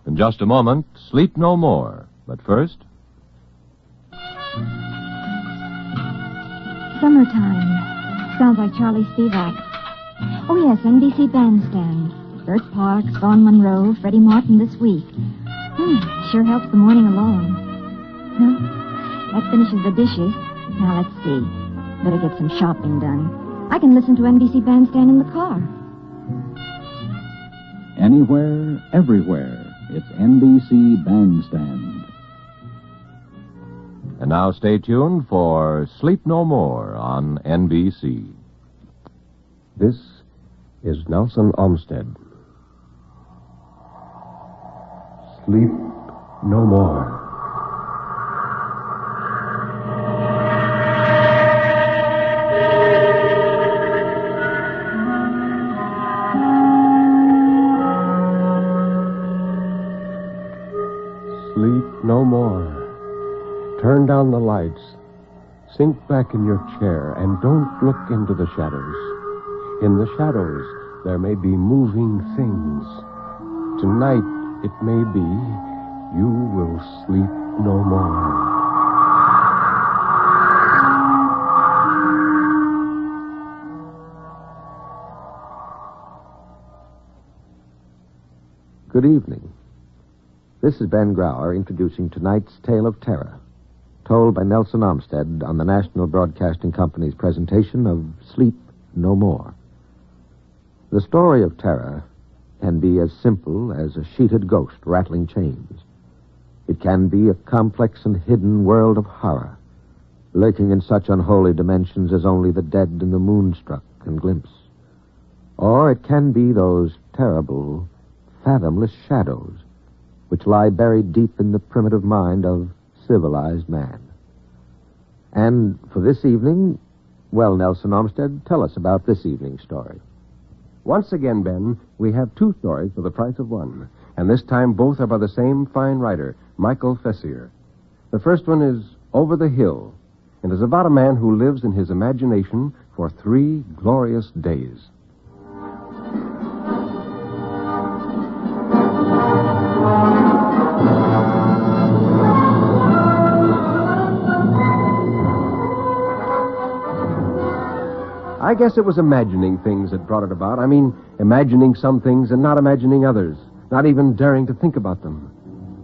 In just a moment, Sleep No More. But first... Summertime. Sounds like Charlie Spivak. Oh, yes, NBC Bandstand. Bert Parks, Vaughn Monroe, Freddie Martin this week. Sure helps the morning alone. Huh? That finishes the dishes. Now, let's see. Better get some shopping done. I can listen to NBC Bandstand in the car. Anywhere, everywhere, it's NBC Bandstand. And now stay tuned for Sleep No More on NBC. This is Nelson Olmsted. Sleep no more. Sleep no more. Turn down the lights. Sink back in your chair and don't look into the shadows. In the shadows, there may be moving things. Tonight, it may be you will sleep no more. Good evening. This is Ben Grauer introducing tonight's Tale of Terror, told by Nelson Olmsted on the National Broadcasting Company's presentation of Sleep No More. The story of terror can be as simple as a sheeted ghost rattling chains. It can be a complex and hidden world of horror, lurking in such unholy dimensions as only the dead and the moonstruck can glimpse. Or it can be those terrible, fathomless shadows which lie buried deep in the primitive mind of civilized man. And for this evening, well, Nelson Olmsted, tell us about this evening's story. Once again, Ben, we have two stories for the price of one. And this time both are by the same fine writer, Michael Fessier. The first one is Over the Hill, and is about a man who lives in his imagination for 3 glorious days. I guess it was imagining things that brought it about. I mean, imagining some things and not imagining others, not even daring to think about them.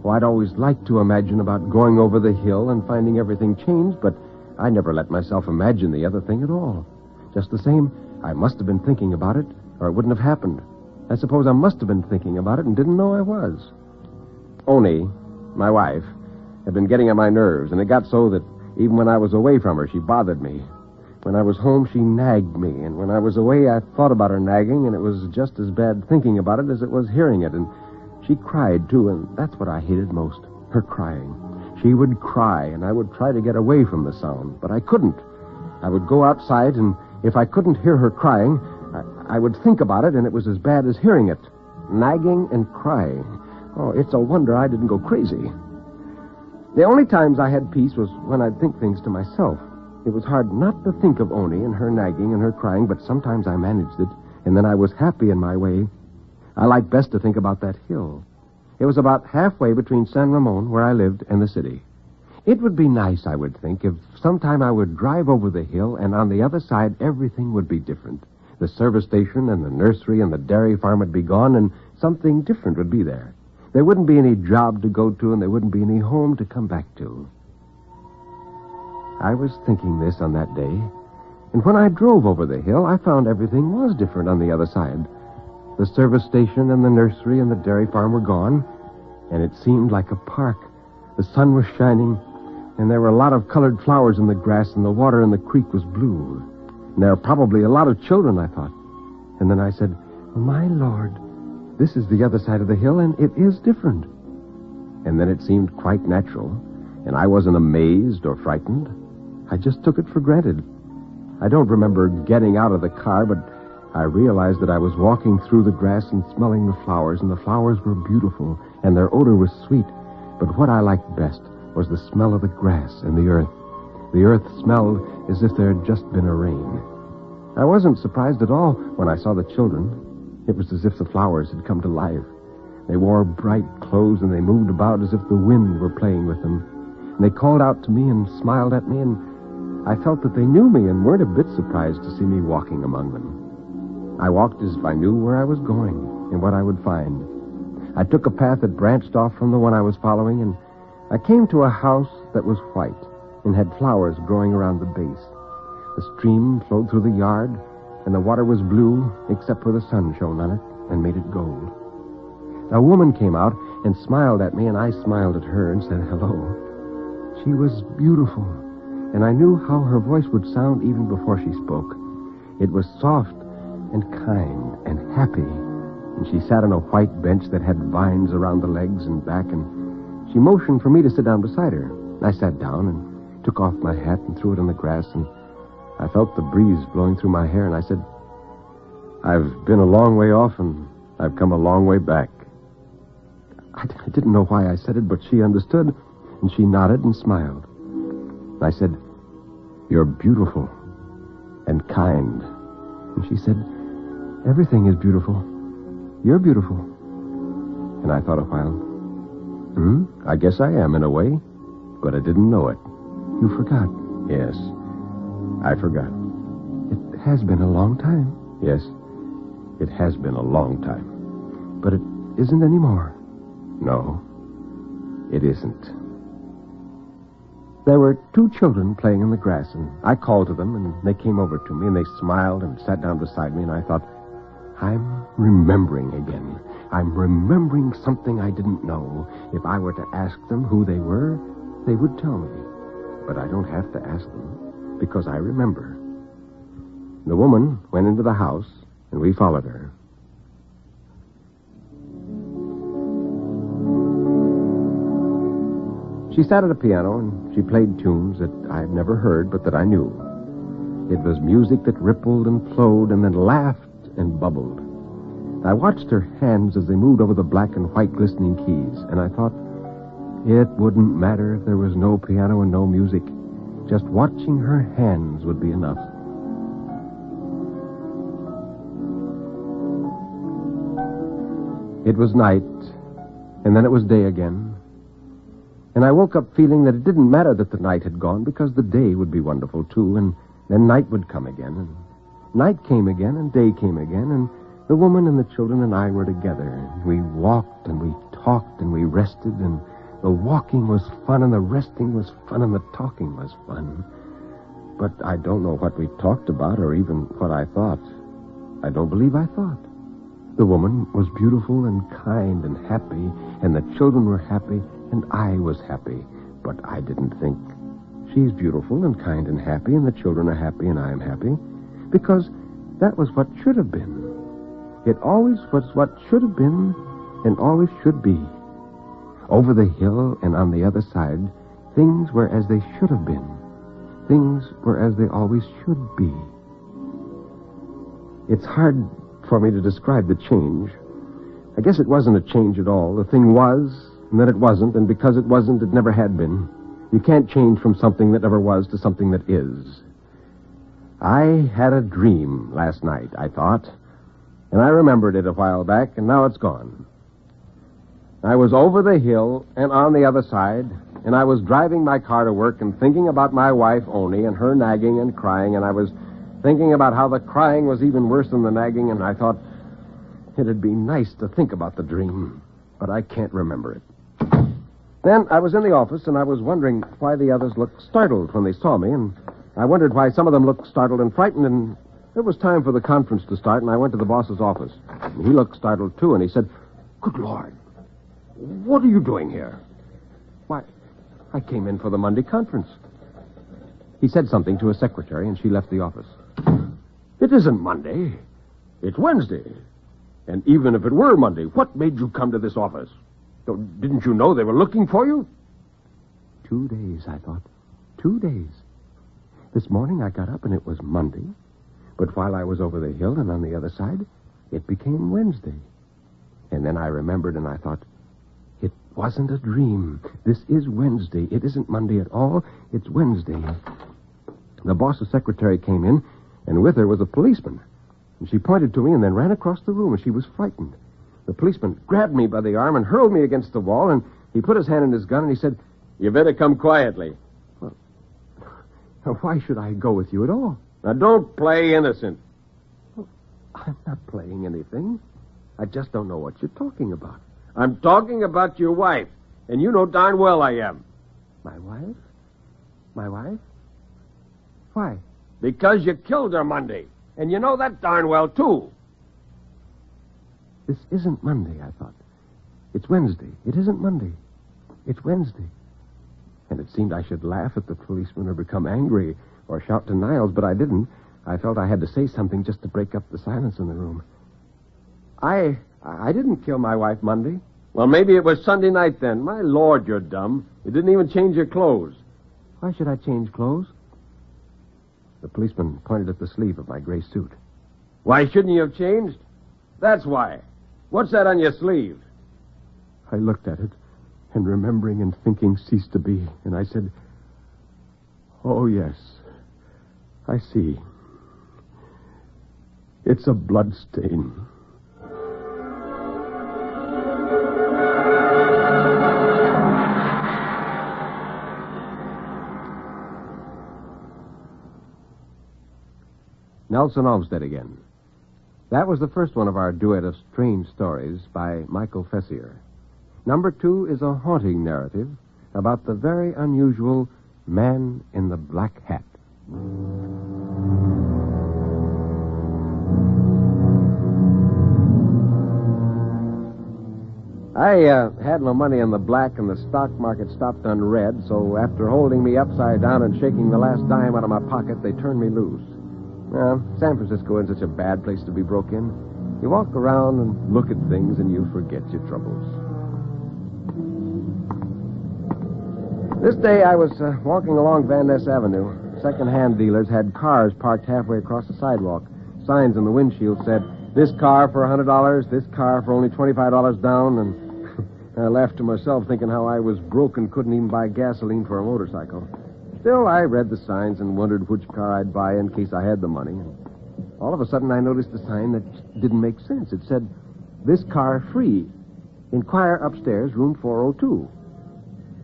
Oh, I'd always liked to imagine about going over the hill and finding everything changed, but I never let myself imagine the other thing at all. Just the same, I must have been thinking about it, or it wouldn't have happened. I suppose I must have been thinking about it and didn't know I was. Oni, my wife, had been getting on my nerves, and it got so that even when I was away from her, she bothered me. When I was home, she nagged me, and when I was away, I thought about her nagging, and it was just as bad thinking about it as it was hearing it, and she cried, too, and that's what I hated most, her crying. She would cry, and I would try to get away from the sound, but I couldn't. I would go outside, and if I couldn't hear her crying, I would think about it, and it was as bad as hearing it. Nagging and crying. Oh, it's a wonder I didn't go crazy. The only times I had peace was when I'd think things to myself. It was hard not to think of Oni and her nagging and her crying, but sometimes I managed it, and then I was happy in my way. I liked best to think about that hill. It was about halfway between San Ramon, where I lived, and the city. It would be nice, I would think, if sometime I would drive over the hill, and on the other side, everything would be different. The service station and the nursery and the dairy farm would be gone, and something different would be there. There wouldn't be any job to go to, and there wouldn't be any home to come back to. I was thinking this on that day, and when I drove over the hill, I found everything was different on the other side. The service station and the nursery and the dairy farm were gone, and it seemed like a park. The sun was shining, and there were a lot of colored flowers in the grass, and the water in the creek was blue. And there were probably a lot of children, I thought. And then I said, my Lord, this is the other side of the hill, and it is different. And then it seemed quite natural, and I wasn't amazed or frightened. I just took it for granted. I don't remember getting out of the car, but I realized that I was walking through the grass and smelling the flowers, and the flowers were beautiful, and their odor was sweet. But what I liked best was the smell of the grass and the earth. The earth smelled as if there had just been a rain. I wasn't surprised at all when I saw the children. It was as if the flowers had come to life. They wore bright clothes, and they moved about as if the wind were playing with them. And they called out to me and smiled at me, and I felt that they knew me and weren't a bit surprised to see me walking among them. I walked as if I knew where I was going and what I would find. I took a path that branched off from the one I was following, and I came to a house that was white and had flowers growing around the base. The stream flowed through the yard, and the water was blue except where the sun shone on it and made it gold. A woman came out and smiled at me, and I smiled at her and said hello. She was beautiful, and I knew how her voice would sound even before she spoke. It was soft and kind and happy, and she sat on a white bench that had vines around the legs and back, and she motioned for me to sit down beside her. I sat down and took off my hat and threw it on the grass, and I felt the breeze blowing through my hair, and I said, "I've been a long way off, and I've come a long way back." I didn't know why I said it, but she understood, and she nodded and smiled. I said, "You're beautiful and kind." And she said, "Everything is beautiful. You're beautiful." And I thought a while, I guess I am in a way, but I didn't know it. You forgot. Yes, I forgot. It has been a long time. Yes, it has been a long time. But it isn't anymore. No, it isn't. There were 2 children playing in the grass, and I called to them, and they came over to me, and they smiled and sat down beside me, and I thought, I'm remembering again. I'm remembering something I didn't know. If I were to ask them who they were, they would tell me. But I don't have to ask them, because I remember. The woman went into the house, and we followed her. She sat at a piano, and she played tunes that I've never heard, but that I knew. It was music that rippled and flowed and then laughed and bubbled. I watched her hands as they moved over the black and white glistening keys, and I thought, it wouldn't matter if there was no piano and no music. Just watching her hands would be enough. It was night, and then it was day again. And I woke up feeling that it didn't matter that the night had gone, because the day would be wonderful, too, and then night would come again, and night came again, and day came again, and the woman and the children and I were together. We walked, and we talked, and we rested, and the walking was fun, and the resting was fun, and the talking was fun. But I don't know what we talked about, or even what I thought. I don't believe I thought. The woman was beautiful and kind and happy, and the children were happy, and I was happy. But I didn't think, she's beautiful and kind and happy, and the children are happy, and I am happy, because that was what should have been. It always was what should have been and always should be. Over the hill and on the other side, things were as they should have been. Things were as they always should be. It's hard for me to describe the change. I guess it wasn't a change at all. The thing was, and then it wasn't, and because it wasn't, it never had been. You can't change from something that never was to something that is. I had a dream last night, I thought, and I remembered it a while back, and now it's gone. I was over the hill and on the other side, and I was driving my car to work and thinking about my wife, Oni, and her nagging and crying, and I was thinking about how the crying was even worse than the nagging, and I thought it'd be nice to think about the dream, but I can't remember it. Then I was in the office, and I was wondering why the others looked startled when they saw me, and I wondered why some of them looked startled and frightened, and it was time for the conference to start, and I went to the boss's office. And he looked startled, too, and he said, "Good Lord, what are you doing here?" "Why, I came in for the Monday conference." He said something to his secretary, and she left the office. "It isn't Monday. It's Wednesday. And even if it were Monday, what made you come to this office? Didn't you know they were looking for you?" 2 days, I thought. 2 days. This morning I got up, and it was Monday. But while I was over the hill and on the other side, it became Wednesday. And then I remembered, and I thought, it wasn't a dream. This is Wednesday. It isn't Monday at all. It's Wednesday. The boss's secretary came in, and with her was a policeman. And she pointed to me and then ran across the room, and she was frightened. The policeman grabbed me by the arm and hurled me against the wall, and he put his hand in his gun, and he said, You better come quietly. Now, why should I go with you at all? Now, don't play innocent. I'm not playing anything. I just don't know what you're talking about. I'm talking about your wife, and you know darn well I am. My wife? My wife? Why? Because you killed her Monday, and you know that darn well, too. This isn't Monday, I thought. It's Wednesday. It isn't Monday. It's Wednesday. And it seemed I should laugh at the policeman or become angry or shout denials, but I didn't. I felt I had to say something just to break up the silence in the room. I didn't kill my wife Monday. Well, maybe it was Sunday night then. My Lord, you're dumb. You didn't even change your clothes. Why should I change clothes? The policeman pointed at the sleeve of my gray suit. Why shouldn't you have changed? That's why. What's that on your sleeve? I looked at it, and remembering and thinking ceased to be, and I said, Oh, yes, I see. It's a blood stain. Nelson Olmsted again. That was the first one of our duet of strange stories by Michael Fessier. Number 2 is a haunting narrative about the very unusual Man in the Black Hat. I had no money in the black, and the stock market stopped on red, so after holding me upside down and shaking the last dime out of my pocket, they turned me loose. Well, San Francisco isn't such a bad place to be broke in. You walk around and look at things, and you forget your troubles. This day I was walking along Van Ness Avenue. Second-hand dealers had cars parked halfway across the sidewalk. Signs in the windshield said, This car for $100, this car for only $25 down, and I laughed to myself thinking how I was broke and couldn't even buy gasoline for a motorcycle. Still, I read the signs and wondered which car I'd buy in case I had the money. All of a sudden, I noticed a sign that didn't make sense. It said, This car free. Inquire upstairs, room 402.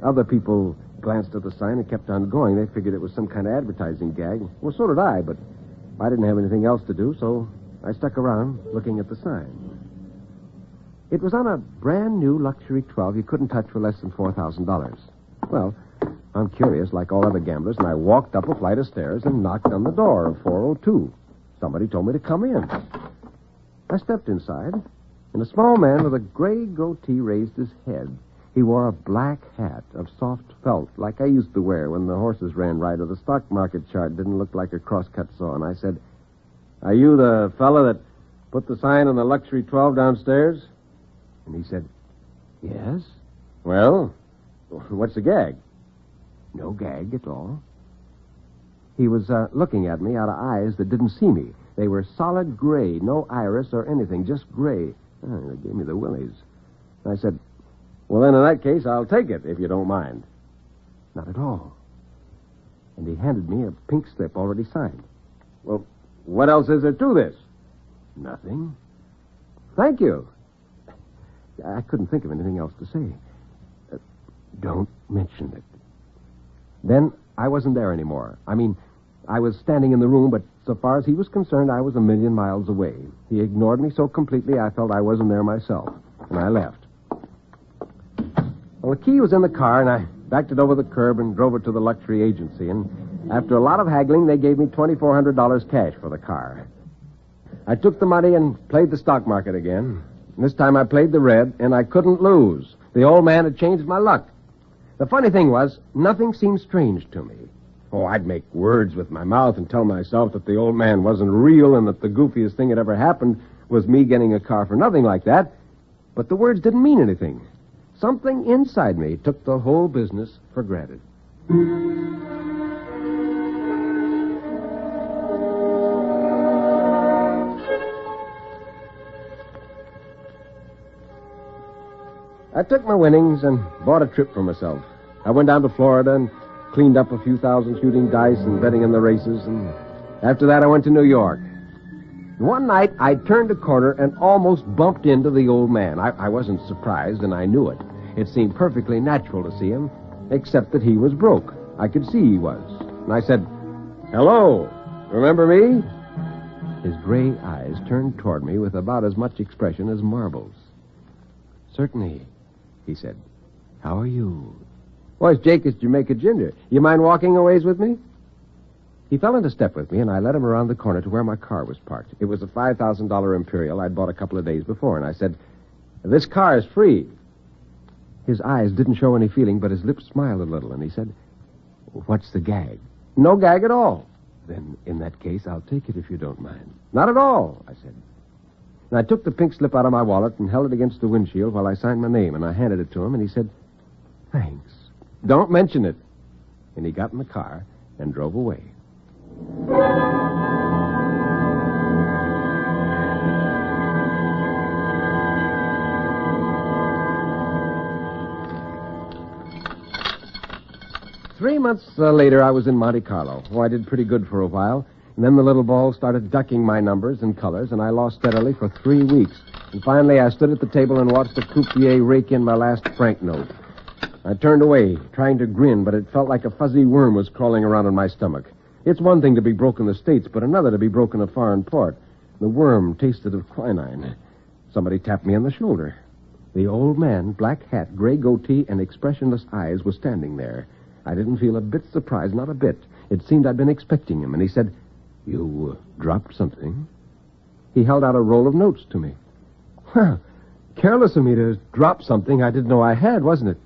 Other people glanced at the sign and kept on going. They figured it was some kind of advertising gag. Well, so did I, but I didn't have anything else to do, so I stuck around looking at the sign. It was on a brand new luxury 12 you couldn't touch for less than $4,000. Well, I'm curious, like all other gamblers, and I walked up a flight of stairs and knocked on the door of 402. Somebody told me to come in. I stepped inside, and a small man with a gray goatee raised his head. He wore a black hat of soft felt, like I used to wear when the horses ran right, or the stock market chart didn't look like a crosscut saw. And I said, Are you the fella that put the sign on the luxury 12 downstairs? And he said, Yes. Well, what's the gag? No gag at all. He was looking at me out of eyes that didn't see me. They were solid gray, no iris or anything, just gray. They gave me the willies. I said, Well, then, in that case, I'll take it, if you don't mind. Not at all. And he handed me a pink slip already signed. Well, what else is there to this? Nothing. Thank you. I couldn't think of anything else to say. Don't mention it. Then I wasn't there anymore. I mean, I was standing in the room, but so far as he was concerned, I was a million miles away. He ignored me so completely, I felt I wasn't there myself. And I left. Well, the key was in the car, and I backed it over the curb and drove it to the luxury agency. And after a lot of haggling, they gave me $2,400 cash for the car. I took the money and played the stock market again. This time I played the red, and I couldn't lose. The old man had changed my luck. The funny thing was, nothing seemed strange to me. Oh, I'd make words with my mouth and tell myself that the old man wasn't real and that the goofiest thing that ever happened was me getting a car for nothing like that. But the words didn't mean anything. Something inside me took the whole business for granted. I took my winnings and bought a trip for myself. I went down to Florida and cleaned up a few thousand shooting dice and betting in the races, and after that I went to New York. One night, I turned a corner and almost bumped into the old man. I wasn't surprised, and I knew it. It seemed perfectly natural to see him, except that he was broke. I could see he was. And I said, "Hello, remember me?" His gray eyes turned toward me with about as much expression as marbles. "Certainly," he said. "How are you?" "Well, it's Jake at Jamaica Ginger. You mind walking a ways with me?" He fell into step with me, and I led him around the corner to where my car was parked. It was a $5,000 Imperial I'd bought a couple of days before, and I said, "This car is free." His eyes didn't show any feeling, but his lips smiled a little, and he said, "What's the gag?" "No gag at all." "Then, in that case, I'll take it if you don't mind." "Not at all," I said. And I took the pink slip out of my wallet and held it against the windshield while I signed my name, and I handed it to him, and he said, "Thanks. Don't mention it." And he got in the car and drove away. 3 months later, I was in Monte Carlo. Oh, I did pretty good for a while. And then the little ball started ducking my numbers and colors, and I lost steadily for 3 weeks. And finally, I stood at the table and watched the croupier rake in my last franc note. I turned away, trying to grin, but it felt like a fuzzy worm was crawling around in my stomach. It's one thing to be broke in the States, but another to be broke in a foreign port. The worm tasted of quinine. Somebody tapped me on the shoulder. The old man, black hat, gray goatee, and expressionless eyes, was standing there. I didn't feel a bit surprised, not a bit. It seemed I'd been expecting him, and he said, "You dropped something?" He held out a roll of notes to me. "Huh, careless of me to drop something I didn't know I had, wasn't it?"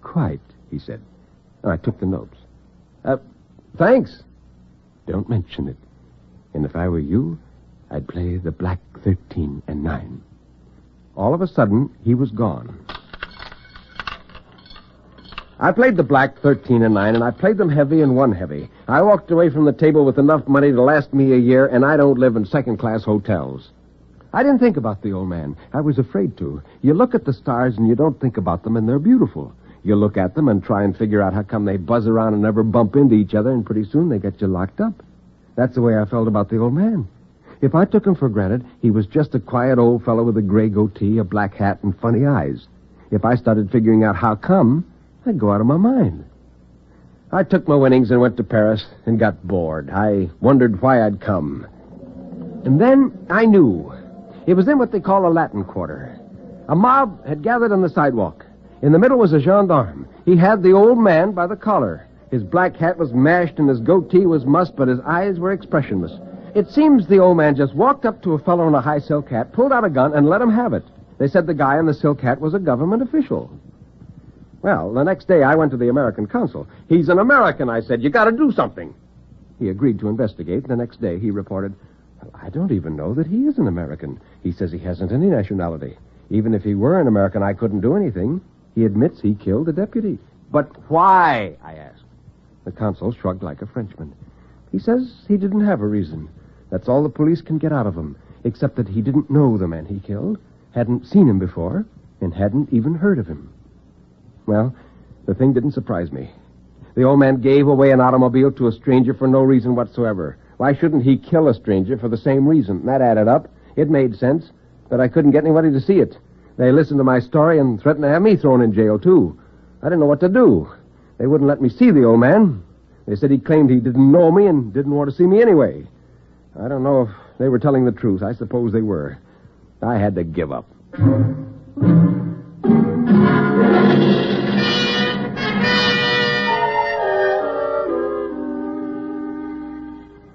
"Quite," he said. And I took the notes. Thanks." "Don't mention it. And if I were you, I'd play the Black 13 and 9. All of a sudden, he was gone. I played the Black 13 and 9, and I played them heavy and won heavy. I walked away from the table with enough money to last me a year, and I don't live in second-class hotels. I didn't think about the old man. I was afraid to. You look at the stars and you don't think about them, and they're beautiful. You look at them and try and figure out how come they buzz around and never bump into each other, and pretty soon they get you locked up. That's the way I felt about the old man. If I took him for granted, he was just a quiet old fellow with a gray goatee, a black hat, and funny eyes. If I started figuring out how come, I'd go out of my mind. I took my winnings and went to Paris and got bored. I wondered why I'd come. And then I knew. It was in what they call a Latin Quarter. A mob had gathered on the sidewalk. In the middle was a gendarme. He had the old man by the collar. His black hat was mashed and his goatee was mussed, but his eyes were expressionless. It seems the old man just walked up to a fellow in a high silk hat, pulled out a gun, and let him have it. They said the guy in the silk hat was a government official. Well, the next day I went to the American consul. "He's an American," I said. "You got to do something." He agreed to investigate. The next day he reported, "Well, I don't even know that he is an American. He says he hasn't any nationality. Even if he were an American, I couldn't do anything. He admits he killed the deputy." "But why?" I asked. The consul shrugged like a Frenchman. He says he didn't have a reason. That's all the police can get out of him, except that he didn't know the man he killed, hadn't seen him before, and hadn't even heard of him. Well, the thing didn't surprise me. The old man gave away an automobile to a stranger for no reason whatsoever. Why shouldn't he kill a stranger for the same reason? That added up. It made sense, but I couldn't get anybody to see it. They listened to my story and threatened to have me thrown in jail, too. I didn't know what to do. They wouldn't let me see the old man. They said he claimed he didn't know me and didn't want to see me anyway. I don't know if they were telling the truth. I suppose they were. I had to give up.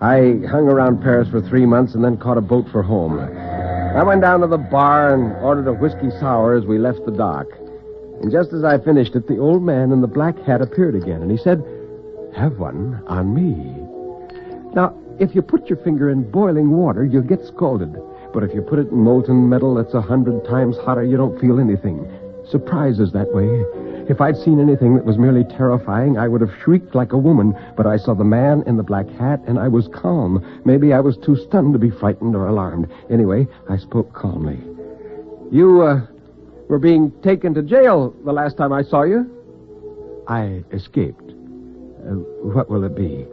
I hung around Paris for 3 months and then caught a boat for home. I went down to the bar and ordered a whiskey sour as we left the dock. And just as I finished it, the old man in the black hat appeared again, and he said, "Have one on me." Now, if you put your finger in boiling water, you'll get scalded. But if you put it in molten metal that's 100 times hotter, you don't feel anything. Surprises that way. If I'd seen anything that was merely terrifying, I would have shrieked like a woman. But I saw the man in the black hat, and I was calm. Maybe I was too stunned to be frightened or alarmed. Anyway, I spoke calmly. "You, were being taken to jail the last time I saw you?" "I escaped. What will it be?"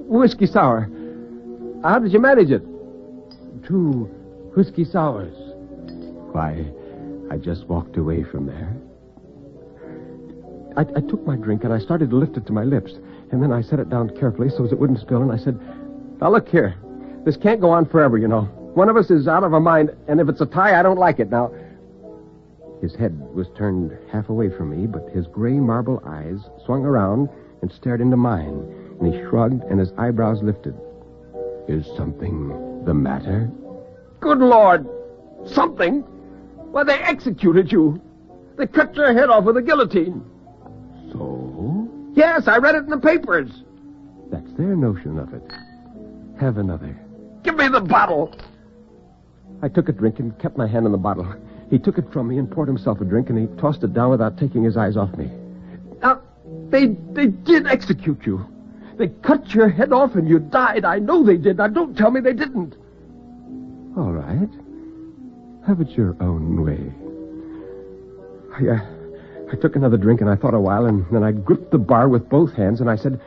"Whiskey sour. How did you manage it?" 2 whiskey sours. Why, I just walked away from there. I took my drink and I started to lift it to my lips. And then I set it down carefully so as it wouldn't spill. And I said, "Now look here. This can't go on forever, you know. One of us is out of our mind. And if it's a tie, I don't like it. Now..." His head was turned half away from me, but his gray marble eyes swung around and stared into mine. And he shrugged and his eyebrows lifted. "Is something the matter?" Good Lord! Something? Why, they executed you. They cut your head off with a guillotine. So? Yes, I read it in the papers. That's their notion of it. Have another. Give me the bottle. I took a drink and kept my hand on the bottle. He took it from me and poured himself a drink, and he tossed it down without taking his eyes off me. Now, they did execute you. They cut your head off and you died. I know they did. Now, don't tell me they didn't. All right. Have it your own way. I took another drink and I thought a while, and then I gripped the bar with both hands and I said,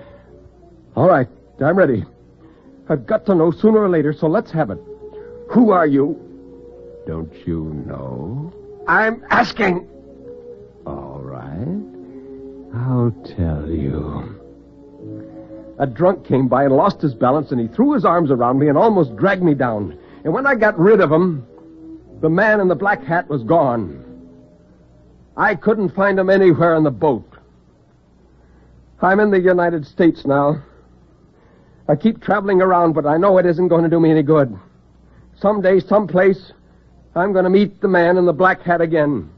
"All right, I'm ready. I've got to know sooner or later, so let's have it. Who are you?" "Don't you know?" I'm asking. "All right. I'll tell you." A drunk came by and lost his balance, and he threw his arms around me and almost dragged me down. And when I got rid of him, the man in the black hat was gone. I couldn't find him anywhere on the boat. I'm in the United States now. I keep traveling around, but I know it isn't going to do me any good. Someday, someplace, I'm going to meet the man in the black hat again.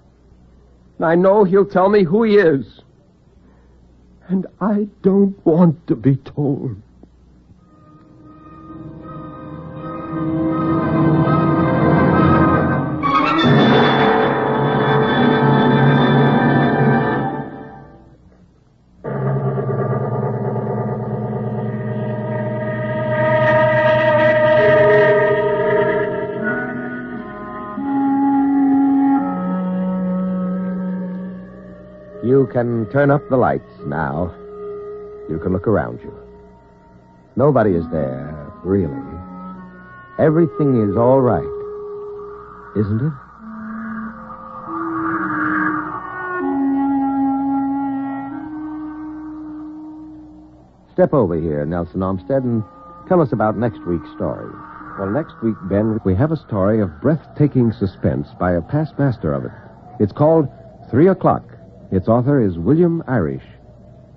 And I know he'll tell me who he is. And I don't want to be told. You can turn up the lights now. You can look around you. Nobody is there, really. Everything is all right, isn't it? Step over here, Nelson Olmsted, and tell us about next week's story. Well, next week, Ben, we have a story of breathtaking suspense by a past master of it. It's called 3 O'Clock. Its author is William Irish.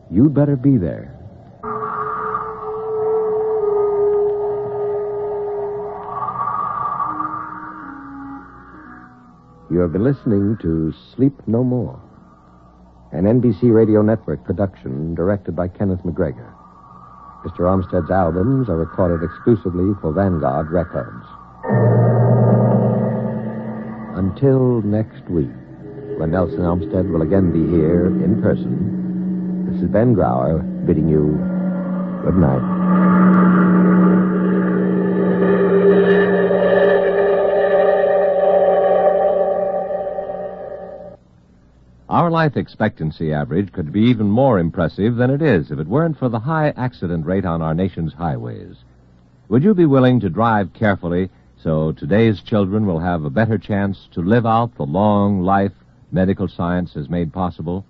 You'd better be there. You have been listening to Sleep No More, an NBC Radio Network production directed by Kenneth McGregor. Mr. Olmsted's albums are recorded exclusively for Vanguard Records. Until next week, when Nelson Olmsted will again be here in person, this is Ben Grauer bidding you good night. Our life expectancy average could be even more impressive than it is if it weren't for the high accident rate on our nation's highways. Would you be willing to drive carefully so today's children will have a better chance to live out the long life medical science has made possible?